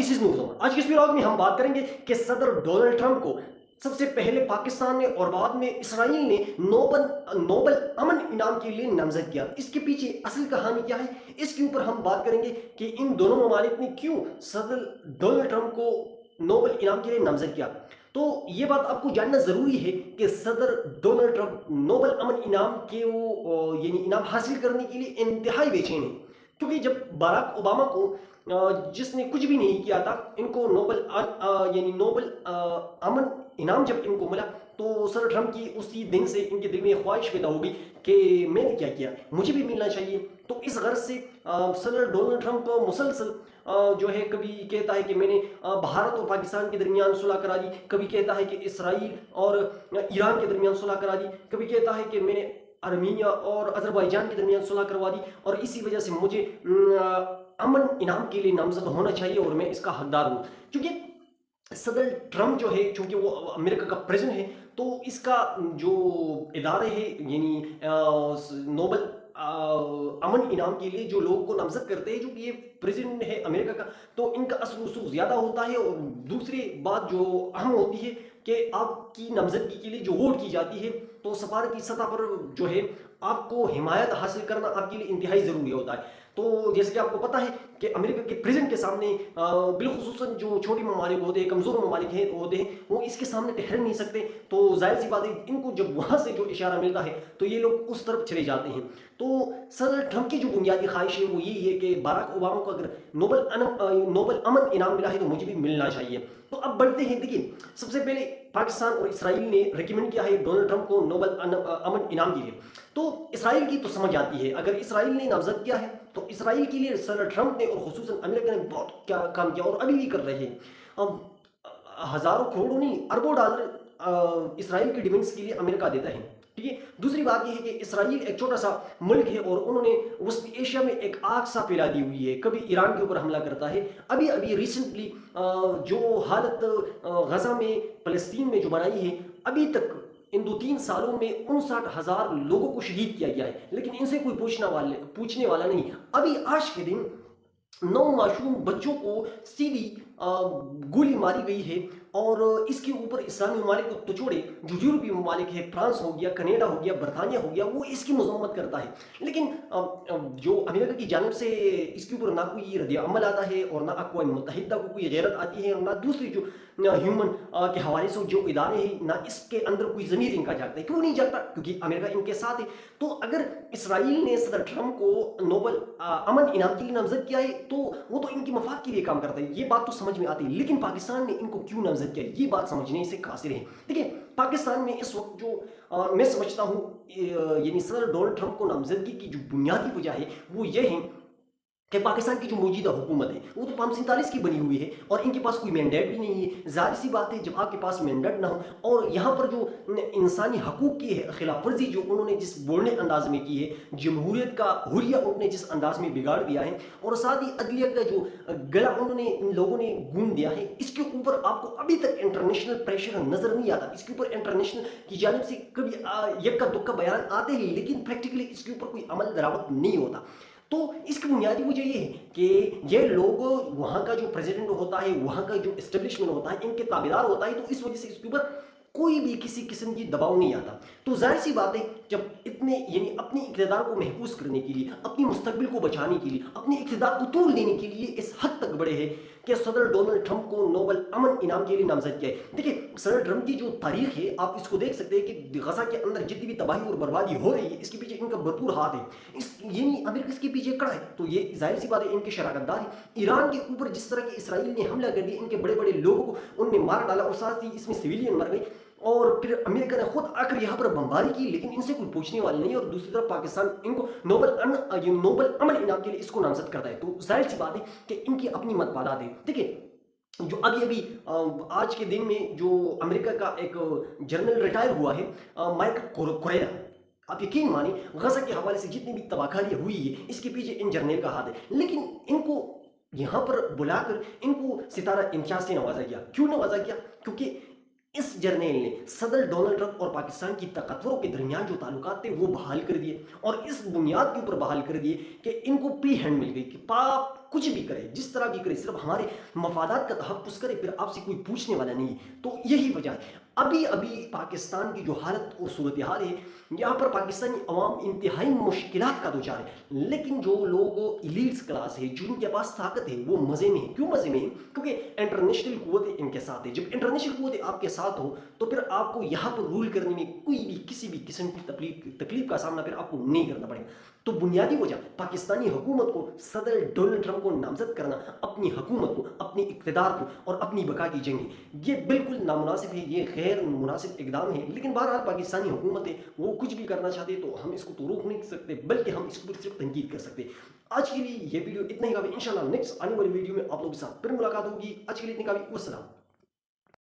This is news. आज की इस व्लॉग में हम बात करेंगे कि सदर डोनाल्ड ट्रंप को सबसे पहले पाकिस्तान ने और बाद में इसराइल ने नोबल अमन इनाम के लिए नामजद किया। इसके पीछे असल कहानी क्या है, इसके ऊपर हम बात करेंगे कि इन दोनों ममालिक ने क्यों सदर डोनाल्ड ट्रंप को नोबल इनाम के लिए नामजद किया। तो ये बात आपको जानना जरूरी है कि सदर डोनाल्ड ट्रंप नोबल अमन इनाम के वो यानी इनाम हासिल करने के लिए इंतहाई बेचैन है, क्योंकि जब बाराक ओबामा को जिसने कुछ भी नहीं किया था, इनको नोबल अमन इनाम जब इनको मिला तो सर ट्रंप की उसी दिन से इनके दिल में ख्वाहिश पैदा होगी कि मैंने क्या किया, मुझे भी मिलना चाहिए। तो इस गर्ज से सदर डोनाल्ड ट्रंप मुसलसल जो है कभी कहता है कि मैंने भारत और पाकिस्तान के दरमियान सुलह करा दी, कभी कहता है कि इसराइल और ईरान के दरमियान सुलह करा दी, कभी कहता है कि मैंने आर्मीनिया और अजरबैजान के दरमियान सुलह करवा दी और इसी वजह से मुझे अमन इनाम के लिए नामजद होना चाहिए और मैं इसका हकदार हूँ। क्योंकि सदर ट्रंप जो है, चूंकि वो अमेरिका का प्रेसिडेंट है, तो इसका जो इदारे है यानी नोबल अमन इनाम के लिए जो लोगों को नामजद करते हैं, जो कि ये प्रेसिडेंट है अमेरिका का, तो इनका असर रसूख ज़्यादा होता है। और दूसरी बात जो अहम होती है कि आपकी नामजदगी के लिए जो वोट की जाती है, तो सफारती सतह पर जो है आपको हिमायत हासिल करना आपके लिए इंतहाई ज़रूरी होता है। तो जैसे कि आपको पता है कि अमेरिका के प्रेसिडेंट के सामने बिलखुसूसन जो छोटे ममालिक होते हैं, कमज़ोर ममालिक होते हैं, वो इसके सामने ठहर नहीं सकते। तो जाहिर सी बात है, इनको जब वहाँ से जो इशारा मिलता है तो ये लोग उस तरफ चले जाते हैं। तो सदर ट्रंप की जो बुनियादी ख्वाहिश है वो यही है कि बाराक ओबामा को अगर नोबल अमन इनाम मिला है तो मुझे भी मिलना चाहिए। तो अब बढ़ते हैं, देखिए सबसे पहले पाकिस्तान और इसराइल ने रिकमेंड किया है डोनाल्ड ट्रंप को नोबल अमन इनाम के लिए। तो इसराइल की तो समझ आती है, अगर इसराइल ने नामजद किया है तो इसराइल के लिए सदर ट्रंप ने और खुसूसन अमेरिका ने बहुत क्या काम किया और अभी भी कर रहे हैं। अब हजारों करोड़ों नहीं अरबों डॉलर इसराइल की डिफेंस के लिए अमेरिका देता है, ठीक है। दूसरी बात यह है कि इसराइल एक छोटा सा मुल्क है और उन्होंने वस्ती एशिया में एक आग सा फैला दी हुई है, कभी ईरान के ऊपर हमला करता है। अभी अभी रिसेंटली जो हालत गजा में फ़लस्तीन में जो बनाई है, अभी तक इन 2-3 सालों में 59,000 लोगों को शहीद किया गया है, लेकिन इनसे कोई पूछने वाला नहीं। अभी आज के दिन 9 मासूम बच्चों को सीधी गोली मारी गई है और इसके ऊपर इस्लामी ममालिक को तो छोड़े, जो यूरोपीय ममालिक है, फ्रांस हो गया, कनाडा हो गया, बरतानिया हो गया, वो इसकी मजम्मत करता है। लेकिन जो अमेरिका की जानिब से इसके ऊपर ना कोई रद्द अमल आता है और ना अक़वाम मुत्तहिदा को कोई गैरत आती है और ना दूसरी जो ह्यूमन के हवाले से जो इदारे हैं, ना इसके अंदर कोई ज़मीर इनका जागता है। क्यों नहीं जागता? क्योंकि अमेरिका इनके साथ है। तो अगर इसराइल ने सदर ट्रंप को नोबल अमन इनाम के लिए नामजद किया है तो वो तो इनकी मफाद के लिए काम करता है, ये बात तो समझ में आती है। लेकिन पाकिस्तान ने इनको क्यों नामजद किया, ये बात समझने से कासिर है। देखिए पाकिस्तान में इस वक्त जो मैं समझता हूँ यानी सदर डोनाल्ड ट्रंप को नामजदगी की जो बुनियादी वजह है वो ये है कि पाकिस्तान की जो मौजूदा हुकूमत है वो तो 547 की बनी हुई है और इनके पास कोई मैंडेट भी नहीं है। जाहिर सी बात है, जब आपके पास मैंडेट ना हो और यहाँ पर जो इंसानी हकूक़ की खिलाफ वर्जी जो उन्होंने जिस बोलने अंदाज में की है, जमहूरियत का हुर्रिया उन्होंने जिस अंदाज में बिगाड़ दिया है और साथ ही अदलिया का जो गला उन्होंने इन लोगों ने गूंद दिया है, इसके ऊपर आपको अभी तक इंटरनेशनल प्रेशर नज़र नहीं आता। इसके ऊपर इंटरनेशनल की जानिब से कभी यक्का दुक्का बयान आते हैं, लेकिन प्रैक्टिकली इसके ऊपर कोई अमल दरामद नहीं होता। तो इसकी बुनियादी वजह ये है कि ये लोग वहाँ का जो प्रेसिडेंट होता है, वहाँ का जो एस्टेब्लिशमेंट होता है, इनके ताबेदार होता है, तो इस वजह से इसके ऊपर कोई भी किसी किस्म की दबाव नहीं आता। तो जाहिर सी बात है, जब इतने यानी अपने इक़्तिदार को महफूज करने के लिए, अपनी मुस्तकबिल को बचाने के लिए, अपने इक़्तिदार को तूल देने के लिए इस हद तक बड़े हैं कि सदर डोनाल्ड ट्रंप को नोबल अमन इनाम के लिए नामजद किया है। देखिए सदर ट्रंप की जो तारीख है आप इसको देख सकते हैं कि गजा के अंदर जितनी भी तबाही और बर्बादी हो रही है, इसके पीछे इनका भरपूर हाथ है। यानी अमेरिका इसके पीछे खड़ा है, तो ये जाहिर सी बात है इनके शराकतदार है। ईरान के ऊपर जिस तरह की इसराइल ने हमला कर दिया, इनके बड़े बड़े लोगों को उनने मार डाला और साथ ही इसमें सिविलियन मर गए और फिर अमेरिका ने खुद आकर यहाँ पर बमबारी की, लेकिन इनसे कोई पूछने वाला नहीं। और दूसरी तरफ पाकिस्तान इनको नोबल अमन इनाम के लिए इसको नामजद करता है, तो जाहिर सी बात है कि इनकी अपनी मतपादात है। देखिए जो अभी आज के दिन में जो अमेरिका का एक जनरल रिटायर हुआ है, माइक कुरेरा, आप यकीन माने गजा के हवाले से जितनी भी तबाहकारियाँ हुई है इसके पीछे इन जर्नल का हाथ है। लेकिन इनको यहाँ पर बुलाकर इनको सितारा इम्तियाज से नवाजा गया। क्यों नवाजा गया? क्योंकि इस जर्नल ने सदर डोनाल्ड ट्रंप और पाकिस्तान की ताकतवरों के दरमियान जो ताल्लुकात थे वो बहाल कर दिए और इस बुनियाद के ऊपर बहाल कर दिए कि इनको प्री हैंड मिल गई कि कुछ भी करे, जिस तरह भी करे, सिर्फ हमारे मफादात का तहफ़्फ़ुज़ करे, फिर आपसे कोई पूछने वाला नहीं। तो यही वजह है। अभी अभी पाकिस्तान की जो हालत और सूरत हाल है, यहाँ पर पाकिस्तानी अवाम इंतहाई मुश्किलात का दो चार है। लेकिन जो लोग इलीट्स क्लास है, जिनके पास ताकत है, वो मज़े में है। क्यों मज़े में है? क्योंकि इंटरनेशनल क़ुव्वतें इनके साथ है। जब इंटरनेशनल क़ुव्वतें आपके साथ हो तो फिर आपको यहाँ पर रूल करने में कोई भी किसी भी किस्म की तकलीफ का सामना फिर आपको नहीं करना पड़ेगा। तो बुनियादी वजह पाकिस्तानी हुकूमत को सदर डोनाल्ड ट्रंप को नामजद करना, अपनी हुकूमत को, अपनी इक़्तिदार को और अपनी बका की जंग है। ये बिल्कुल नामुनासिब है, ये गैर मुनासिब इक़दाम है। लेकिन बहरहाल पाकिस्तानी हुकूमत है, वो कुछ भी करना चाहते तो हम इसको तो रोक नहीं सकते, बल्कि हम इसको सिर्फ तनकीद कर सकते। आज के लिए ये वीडियो इतना ही काफ़ी। इंशाल्लाह नेक्स्ट आने वाली वीडियो में आप लोगों के साथ फिर मुलाकात होगी। आज के लिए इतनी काफ़ी। वस्सलाम।